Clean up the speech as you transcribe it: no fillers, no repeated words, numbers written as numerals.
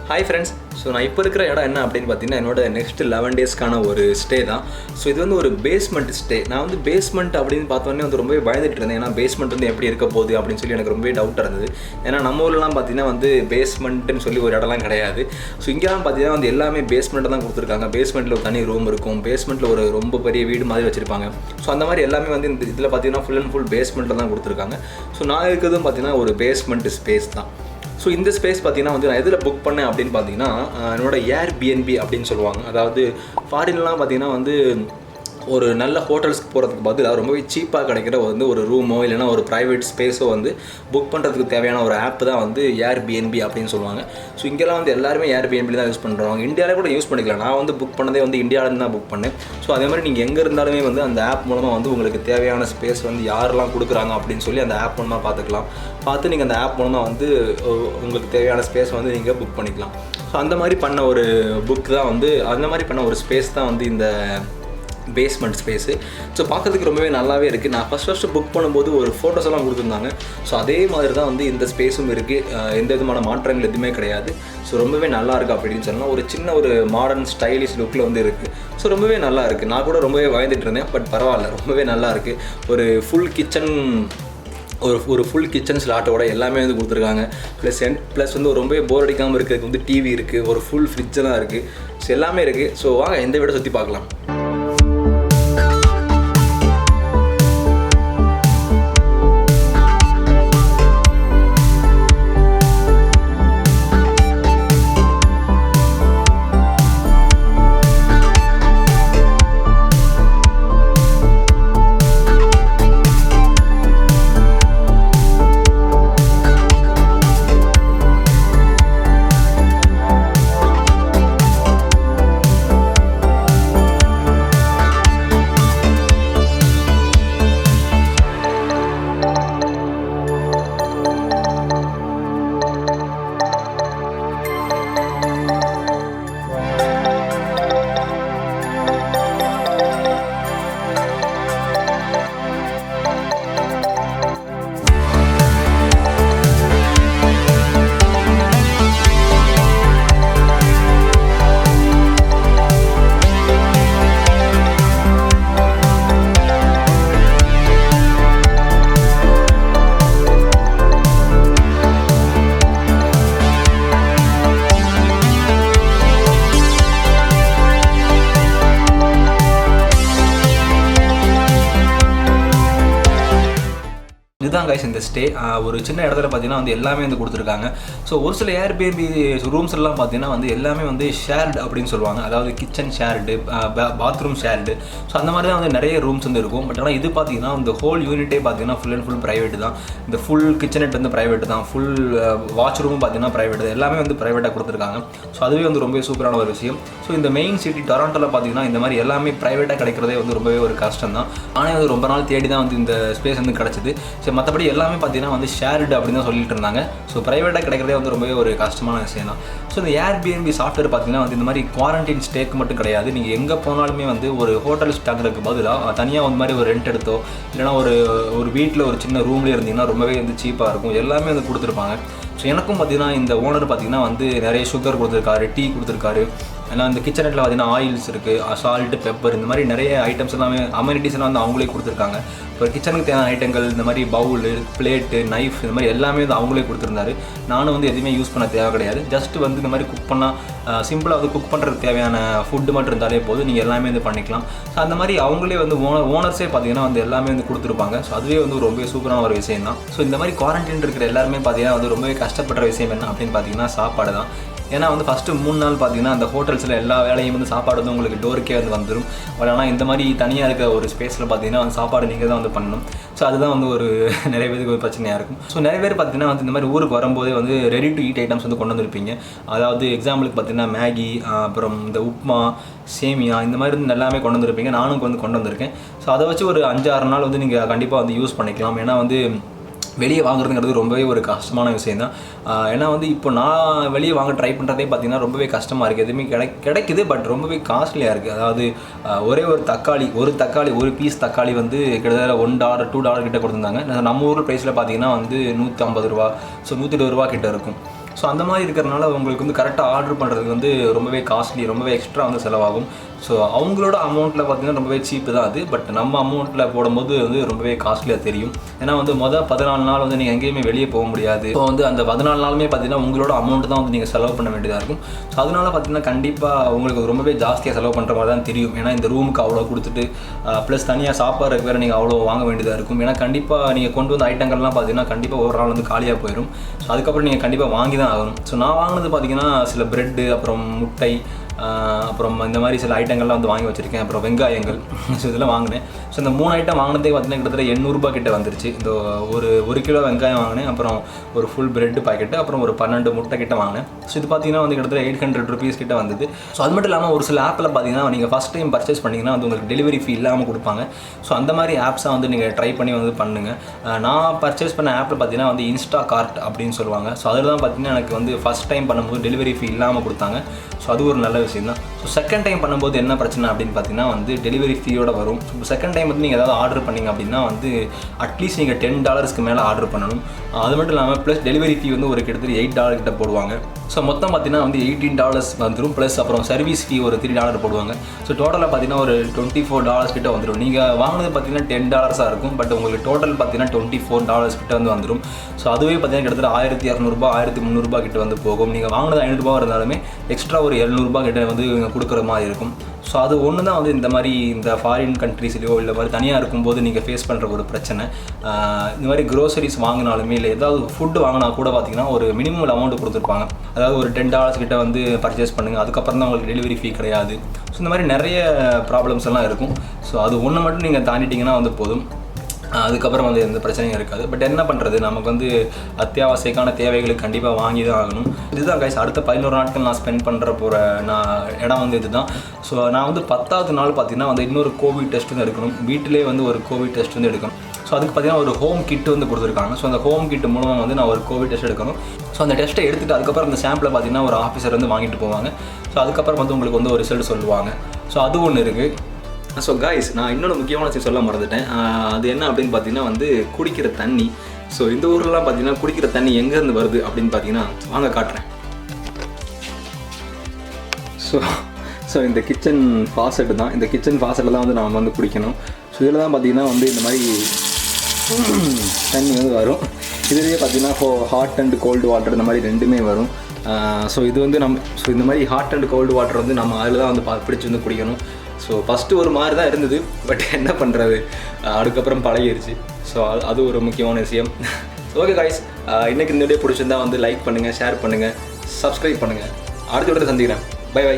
Hi friends. So நான் இப்போ இருக்கிற இடம் என்ன அப்படின்னு பார்த்தீங்கன்னா என்னோட நெக்ஸ்ட் 11 டேஸ்க்கான ஒரு ஸ்டே தான். ஸோ இது வந்து ஒரு பேஸ்மெண்ட் ஸ்டே. நான் வந்து பேஸ்மெண்ட் அப்படின்னு பார்த்தோன்னே வந்து ரொம்பவே பயந்துட்டு இருந்தேன். ஏன்னா பேஸ்மெண்ட் வந்து எப்படி இருக்க போகுது அப்படின்னு சொல்லி எனக்கு ரொம்பவே டவுட்டாக இருந்தது. ஏன்னா நம்ம ஊர்லலாம் பார்த்தீங்கன்னா வந்து பேஸ்மெண்ட்டுன்னு சொல்லி ஒரு இடம்லாம் கிடையாது. ஸோ இங்கெல்லாம் பார்த்தீங்கன்னா வந்து எல்லாமே பேஸ்மெண்ட்டை தான் கொடுத்துருக்காங்க. பேஸ்மெண்ட்டில் ஒரு தனி ரூம் இருக்கும், பேஸ்மெண்ட்டில் ஒரு ரொம்ப பெரிய வீடு மாதிரி வச்சுருப்பாங்க. ஸோ அந்த மாதிரி எல்லாமே வந்து இந்த இதில் பார்த்தீங்கன்னா ஃபுல் அண்ட் ஃபுல் பேஸ்மெண்ட்டில் தான் கொடுத்துருக்காங்க. ஸோ நான் இருக்கிறதும் பார்த்தீங்கன்னா ஒரு பேஸ்மெண்ட் ஸ்பேஸ் தான். ஸோ இந்த ஸ்பேஸ் பார்த்தீங்கன்னா வந்து நான் எதில் புக் பண்ணேன் அப்படின்னு பார்த்தீங்கன்னா என்னோட Airbnb அப்படின்னு சொல்லுவாங்க. அதாவது ஃபாரின்லாம் பார்த்தீங்கன்னா வந்து ஒரு நல்ல ஹோட்டல்ஸ்க்கு போகிறதுக்கு பதிலாக ரொம்பவே சீப்பாக கிடைக்கிற வந்து ஒரு ரூமோ இல்லைனா ஒரு ப்ரைவேட் ஸ்பேஸோ வந்து புக் பண்ணுறதுக்கு தேவையான ஒரு ஆப் தான் வந்து Airbnb அப்படின்னு சொல்லுவாங்க. ஸோ இங்கெல்லாம் வந்து எல்லாருமே Airbnb தான் யூஸ் பண்ணுறாங்க. இந்தியாவில் கூட யூஸ் பண்ணிக்கலாம். நான் வந்து புக் பண்ணதே வந்து இந்தியாவிலேருந்து தான் புக் பண்ணேன். ஸோ அதே மாதிரி நீங்கள் எங்கே இருந்தாலுமே வந்து அந்த ஆப் மூலமாக வந்து உங்களுக்கு தேவையான ஸ்பேஸ் வந்து யாரெல்லாம் கொடுக்குறாங்க அப்படின்னு சொல்லி அந்த ஆப் மூலமாக பார்த்து நீங்கள் அந்த ஆப் மூலமாக வந்து உங்களுக்கு தேவையான ஸ்பேஸ் வந்து நீங்கள் புக் பண்ணிக்கலாம். ஸோ அந்த மாதிரி பண்ண ஒரு புக் தான் வந்து அந்த மாதிரி பண்ண ஒரு ஸ்பேஸ் தான் வந்து இந்த பேஸ்மெண்ட் ஸ்பேஸு. ஸோ பார்க்குறதுக்கு ரொம்பவே நல்லாவே இருக்குது. நான் ஃபஸ்ட்டு புக் பண்ணும்போது ஒரு ஃபோட்டோஸ் எல்லாம் கொடுத்துருந்தாங்க. ஸோ அதே மாதிரி தான் வந்து இந்த ஸ்பேஸும் இருக்குது. எந்த விதமான மாற்றங்கள் எதுவுமே கிடையாது. ஸோ ரொம்பவே நல்லா இருக்குது அப்படின்னு சொன்னால் ஒரு சின்ன ஒரு மாடர்ன் ஸ்டைலிஷ் லுக்கில் வந்து இருக்குது. ஸோ ரொம்பவே நல்லா இருக்குது. நான் கூட ரொம்பவே பயந்துட்டு இருந்தேன், பட் பரவாயில்ல, ரொம்பவே நல்லா இருக்குது. ஒரு ஃபுல் கிச்சன் ஸ்லாட்டோட எல்லாமே வந்து கொடுத்துருக்காங்க. ப்ளஸ் வந்து ரொம்பவே போர் அடிக்காமல் இருக்கிறதுக்கு வந்து டிவி இருக்குது, ஒரு ஃபுல் ஃப்ரிட்ஜெல்லாம் இருக்குது. ஸோ எல்லாமே இருக்குது. ஸோ வாங்க இந்த வீடை சுற்றி பார்க்கலாம். இதுதான் கைஸ் இந்த ஸ்டே. ஒரு சின்ன இடத்துல பார்த்தீங்கன்னா வந்து எல்லாமே வந்து கொடுத்துருக்காங்க. ஸோ ஒரு சில Airbnb ரூம்ஸ் எல்லாம் பார்த்தீங்கன்னா வந்து எல்லாமே வந்து ஷேர்டு அப்படின்னு சொல்லுவாங்க. அதாவது kitchen shared, bathroom shared. So அந்த மாதிரி தான் வந்து நிறைய ரூம்ஸ் வந்து இருக்கும். பட் ஆனால் இது பார்த்தீங்கன்னா இந்த ஹோல் யூனிட்டே பார்த்தீங்கன்னா ஃபுல் அண்ட் ஃபுல் ப்ரைவேட் தான். இந்த ஃபுல் கிச்சனெட் வந்து ப்ரைவேட் தான். ஃபுல் வாட்ச் ரூமும் பார்த்தீங்கன்னா ப்ரைவேட் தான். எல்லாமே வந்து ப்ரைவேட்டாக கொடுத்துருக்காங்க. ஸோ அதுவே வந்து ரொம்ப சூப்பரான ஒரு விஷயம். ஸோ இந்த மெயின் சிட்டி டொராண்டோவில் பார்த்தீங்கன்னா இந்த மாதிரி எல்லாமே ப்ரைவேட்டாக கிடைக்கிறதே வந்து ரொம்பவே ஒரு கஷ்டம் தான். ஆனால் வந்து ரொம்ப நாள் தேடி தான் வந்து இந்த ஸ்பேஸ் வந்து கிடச்சிது. ஸோ மற்றபடி எல்லாமே பார்த்தீங்கன்னா வந்து ஷேர்டு அப்படின்னு தான் சொல்லிட்டு இருந்தாங்க. ஸோ ப்ரைவேட்டாக கிடைக்கிறதே வந்து ரொம்பவே ஒரு கஷ்டமான விஷயம் தான். ஸோ இந்த Airbnb சாஃப்ட்வேர் பார்த்தீங்கன்னா வந்து இந்த மாதிரி குவாரண்டைன் ஸ்டேக்கு மட்டும் கிடையாது. நீங்கள் எங்கே போனாலுமே வந்து ஒரு ஹோட்டல் தங்குறதுக்கு பதிலாக தனியாக வந்து மாதிரி ஒரு ரெண்ட் எடுத்தோ இல்லைனா ஒரு வீட்டில் ஒரு சின்ன ரூம்லேயே இருந்தீங்கன்னா ரொம்பவே வந்து சீப்பாக இருக்கும். எல்லாமே வந்து கொடுத்துருப்பாங்க. ஸோ எனக்கும் பார்த்தீங்கன்னா இந்த ஓனர் பார்த்தீங்கன்னா வந்து நிறைய சுகர் கொடுத்துருக்காரு, டீ கொடுத்துருக்காரு. ஏன்னா இந்த கிச்சனில் பார்த்தீங்கன்னா ஆயில்ஸ் இருக்குது, சால்ட்டு, பெப்பர், இந்த மாதிரி நிறைய ஐட்டம்ஸ் எல்லாமே அமெனிட்டிஸ் எல்லாம் வந்து அவங்களே கொடுத்துருக்காங்க. இப்போ கிச்சனுக்கு தேவையான ஐட்டங்கள் இந்த மாதிரி பவுலு, பிளேட்டு, நைஃப், இந்த மாதிரி எல்லாமே வந்து அவங்களே கொடுத்துருந்தாரு. நானும் வந்து எதுவுமே யூஸ் பண்ண தேவை கிடையாது. ஜஸ்ட் வந்து இந்த மாதிரி குக் பண்ணால் சிம்பிளாக வந்து குக் பண்ணுறதுக்கு தேவையான ஃபுட்டு மட்டும் இருந்தாலே போதும், நீங்கள் எல்லாமே வந்து பண்ணிக்கலாம். ஸோ அந்த மாதிரி அவங்களே வந்து ஓனர்ஸே பார்த்தீங்கன்னா வந்து எல்லாமே வந்து கொடுத்துருப்பாங்க. ஸோ அதுவே வந்து ரொம்பவே சூப்பரான ஒரு விஷயம் தான். ஸோ இந்த மாதிரி குவாரண்டைன் இருக்கிற எல்லாருமே பார்த்தீங்கன்னா வந்து ரொம்பவே கஷ்டப்படுற விஷயம் என்ன அப்படின்னு பார்த்தீங்கன்னா சாப்பாடு தான். ஏன்னா வந்து ஃபஸ்ட்டு 3 நாள் பார்த்தீங்கன்னா அந்த ஹோட்டல்ஸில் எல்லா வேலையும் வந்து சாப்பாடு வந்து உங்களுக்கு டோருக்கே வந்து வந்துடும். பட் ஆனால் இந்த மாதிரி தனியாக இருக்க ஒரு ஸ்பேஸில் பார்த்தீங்கன்னா வந்து சாப்பாடு நீங்கள் தான் வந்து பண்ணணும். ஸோ அதுதான் வந்து ஒரு நிறைய பேருக்கு ஒரு பிரச்சனையாக இருக்கும். ஸோ நிறைய பேர் பார்த்தீங்கன்னா வந்து இந்த மாதிரி ஊருக்கு வரும்போதே வந்து ரெடி டு ஈட் ஐட்டம்ஸ் வந்து கொண்டு வந்துருப்பீங்க. அதாவது எக்ஸாம்பிளுக்கு பார்த்தீங்கன்னா மேகி, அப்புறம் இந்த உப்மா, சேமியா, இந்த மாதிரி வந்து எல்லாமே கொண்டு வந்துருப்பீங்க. நானும் வந்து கொண்டு வந்திருக்கேன். ஸோ அதை வச்சு ஒரு 5-6 நாள் வந்து நீங்கள் கண்டிப்பாக வந்து யூஸ் பண்ணிக்கலாம். ஏன்னா வந்து வெளியே வாங்குறதுங்கிறது ரொம்பவே ஒரு கஷ்டமான விஷயம் தான். ஏன்னா வந்து இப்போ நான் வெளியே வாங்க ட்ரை பண்ணுறதே பார்த்திங்கன்னா ரொம்பவே கஷ்டமாக இருக்குது. எதுவுமே கிடைக்குது, பட் ரொம்பவே காஸ்ட்லியாக இருக்குது. அதாவது ஒரே ஒரு பீஸ் தக்காளி வந்து கிட்டத்தட்ட $1 $2 கிட்ட கொடுத்துருந்தாங்க. நம்ம ஊர் ப்ரைஸில் பார்த்திங்கன்னா வந்து $150, ஸோ $120 கிட்ட இருக்கும். ஸோ அந்த மாதிரி இருக்கிறனால உங்களுக்கு வந்து கரெக்டாக ஆர்டர் பண்ணுறதுக்கு வந்து ரொம்பவே காஸ்ட்லி, ரொம்பவே எக்ஸ்ட்ரா வந்து செலவாகும். ஸோ அவங்களோட அமௌண்ட்டில் பார்த்திங்கன்னா ரொம்பவே சீப்பு தான் அது. பட் நம்ம அமௌண்ட்டில் போடும்போது வந்து ரொம்பவே காஸ்ட்லியாக தெரியும். ஏன்னா வந்து 14 நாள் வந்து நீங்கள் எங்கேயுமே வெளியே போக முடியாது. ஸோ வந்து அந்த 14 நாளுமே பார்த்திங்கன்னா உங்களோட அமௌண்ட் தான் வந்து நீங்கள் செலவு பண்ண வேண்டியதாக இருக்கும். ஸோ அதனால் பார்த்திங்கன்னா கண்டிப்பாக உங்களுக்கு ரொம்பவே ஜாஸ்தியாக செலவு பண்ணுற மாதிரி தான் தெரியும். ஏன்னா இந்த ரூமுக்கு அவ்வளோ கொடுத்துட்டு ப்ளஸ் தனியாக சாப்பாடுறதுக்கு வேறு நீங்கள் அவ்வளோ வாங்க வேண்டியதாக இருக்கும். ஏன்னா கண்டிப்பாக நீங்கள் கொண்டு வந்த ஐட்டங்கள்லாம் பார்த்திங்கன்னா கண்டிப்பாக ஒரு நாள் வந்து காலியாக போயிடும். ஸோ அதுக்கப்புறம் நீங்கள் கண்டிப்பாக வாங்கி தான் ஆகணும். ஸோ நான் வாங்கினது பார்த்திங்கன்னா சில ப்ரெட்டு, அப்புறம் முட்டை, அப்புறம் இந்த மாதிரி சில ஐட்டங்கள்லாம் வந்து வாங்கி வச்சுருக்கேன். அப்புறம் வெங்காயங்கள், ஸோ இதெல்லாம் வாங்கினேன். ஸோ இந்த 3 ஐட்டம் வாங்கினதே பார்த்திங்கன்னா கிட்டத்தட்ட 800 ரூபா கிட்ட வந்துருச்சு. இந்த ஒரு கிலோ வெங்காயம் வாங்கினேன், அப்புறம் ஒரு ஃபுல் பிரெட் பாக்கெட்டு, அப்புறம் ஒரு 12 முட்டை கிட்ட வாங்கினேன். ஸோ இது பார்த்திங்கன்னா வந்து கிட்டத்தட்ட 800 rupees கிட்ட வந்தது. ஸோ அது மட்டும் இல்லாமல் ஒரு சில ஆப்பில் பார்த்திங்கன்னா நீங்கள் ஃபஸ்ட் டைம் பர்ச்சேஸ் பண்ணிங்கன்னா வந்து உங்களுக்கு டெலிவரி ஃபீ இல்லாமல் கொடுப்பாங்க. ஸோ அந்த மாதிரி ஆப்ஸாக வந்து நீங்கள் ட்ரை பண்ணி வந்து பண்ணுங்கள். நான் பர்ச்சேஸ் பண்ண ஆப்பில் பார்த்திங்கன்னா வந்து இன்ஸ்டாகார்ட் அப்படின்னு சொல்லுவாங்க. ஸோ அதில் தான் பார்த்திங்கன்னா எனக்கு வந்து ஃபஸ்ட் டைம் பண்ணும்போது டெலிவரி ஃபீ இல்லாமல் கொடுத்தாங்க. ஸோ அது ஒரு நல்ல விஷயம் தான். ஸோ செகண்ட் டைம் பண்ணும்போது என்ன பிரச்சனை அப்படின்னு பார்த்தீங்கன்னா வந்து டெலிவரி ஃபீயோட வரும். ஸோ செகண்ட் டைம் வந்து நீங்கள் ஏதாவது ஆர்டர் பண்ணிங்க அப்படின்னா வந்து அட்லீஸ்ட் நீங்கள் $10 மேலே ஆர்டர் பண்ணணும். அது மட்டும் இல்லாமல் ப்ளஸ் டெலிவரி ஃபீ வந்து ஒரு கிட்டத்தட்ட $8 கிட்ட போடுவாங்க. ஸோ மொத்தம் பார்த்தீங்கன்னா வந்து $18 வந்துடும். ப்ளஸ் அப்புறம் சர்வீஸ் ஃபீ ஒரு $3 போடுவாங்க. ஸோ டோட்டலாக பார்த்தீங்கன்னா ஒரு $24 கிட்ட வந்துடும். நீங்கள் வாங்கினது பார்த்தீங்கன்னா $10 இருக்கும். பட் உங்களுக்கு டோட்டல் பார்த்தீங்கன்னா $24 கிட்ட வந்து வந்துடும். ஸோ அதுவே பார்த்தீங்கன்னா கிட்டத்தட்ட 1200 1300 கிட்ட வந்து போகும். நீங்கள் வாங்கினது 500 இருந்தாலுமே எக்ஸ்ட்ரா ஒரு 700 கிட்ட வந்து கொடுக்குற மாதிரி இருக்கும். ஸோ அது ஒன்று தான் வந்து இந்த மாதிரி இந்த ஃபாரின் கண்ட்ரீஸ்லையோ இல்லை மாதிரி தனியாக இருக்கும்போது நீங்கள் ஃபேஸ் பண்ணுற ஒரு பிரச்சனை. இந்த மாதிரி க்ரோசரிஸ் வாங்கினாலுமே இல்லை ஏதாவது ஃபுட்டு வாங்கினா கூட பார்த்தீங்கன்னா ஒரு மினிமம் அமௌண்ட் கொடுத்துருப்பாங்க. அதாவது ஒரு $10 கிட்ட வந்து பர்ச்சேஸ் பண்ணுங்கள், அதுக்கப்புறம் தான் உங்களுக்கு டெலிவரி ஃபீ கிடையாது. ஸோ இந்த மாதிரி நிறைய ப்ராப்ளம்ஸ் எல்லாம் இருக்கும். ஸோ அது ஒன்று மட்டும் நீங்கள் தாண்டிட்டிங்கன்னா வந்து போதும். அதுக்கப்புறம் வந்து எந்த பிரச்சனையும் இருக்காது. பட் என்ன பண்ணுறது, நமக்கு வந்து அத்தியாவசியமான தேவைகளுக்கு கண்டிப்பாக வாங்கி தான் ஆகணும். இதுதான் கைஸ், அடுத்த 11 நாட்கள் நான் ஸ்பெண்ட் பண்ணுற போகிற இடம் வந்து இதுதான். ஸோ நான் வந்து 10வது நாள் பார்த்திங்கன்னா வந்து இன்னொரு கோவிட் டெஸ்ட் வந்து எடுக்கணும். வீட்டிலே வந்து ஒரு கோவிட் டெஸ்ட் வந்து எடுக்கணும். ஸோ அதுக்கு பார்த்திங்கன்னா ஒரு ஹோம் கிட் வந்து கொடுத்துருக்காங்க. ஸோ அந்த ஹோம் கிட் மூலமாக வந்து நான் ஒரு கோவிட் டெஸ்ட் எடுக்கணும். ஸோ அந்த டெஸ்ட்டை எடுத்துகிட்டு அதுக்கப்புறம் அந்த சாம்பிளை பார்த்திங்கன்னா ஒரு ஆஃபீஸர் வந்து வாங்கிட்டு போவாங்க. ஸோ அதுக்கப்புறம் வந்து உங்களுக்கு வந்து ஒரு ரிசல்ட் சொல்லுவாங்க. ஸோ அது ஒன்று இருக்குது. ஸோ கைஸ், நான் இன்னொரு முக்கியமான விஷயம் சொல்ல மறந்துட்டேன். அது என்ன அப்படின்னு பார்த்தீங்கன்னா வந்து குடிக்கிற தண்ணி. ஸோ இந்த ஊர்லலாம் பார்த்தீங்கன்னா குடிக்கிற தண்ணி எங்கேருந்து வருது அப்படின்னு பார்த்தீங்கன்னா வாங்க காட்டுறேன். ஸோ இந்த கிச்சன் ஃபாசெட்டு தான். இந்த கிச்சன் ஃபாசெட்டில் தான் வந்து நம்ம வந்து குடிக்கணும். ஸோ இதில் தான் பார்த்தீங்கன்னா வந்து இந்த மாதிரி தண்ணி வந்து வரும். இதுலேயே பார்த்தீங்கன்னா ஹாட் அண்ட் கோல்டு வாட்டர் இந்த மாதிரி ரெண்டுமே வரும். ஸோ இது வந்து இந்த மாதிரி ஹாட் அண்ட் கோல்டு வாட்டர் வந்து நம்ம அதில் தான் வந்து பிடிச்சி வந்து குடிக்கணும். ஸோ ஃபஸ்ட்டு ஒரு மாதிரி தான் இருந்தது. பட் என்ன பண்ணுறது, அதுக்கப்புறம் பழகிடுச்சு. ஸோ அது ஒரு முக்கியமான விஷயம். ஓகே காய்ஸ், இன்றைக்கி இந்த வீடியோ பிடிச்சிருந்தா வந்து லைக் பண்ணுங்கள், ஷேர் பண்ணுங்கள், சப்ஸ்கிரைப் பண்ணுங்கள். அடுத்த வீடியோவில் சந்திக்கிறேன். Bye by.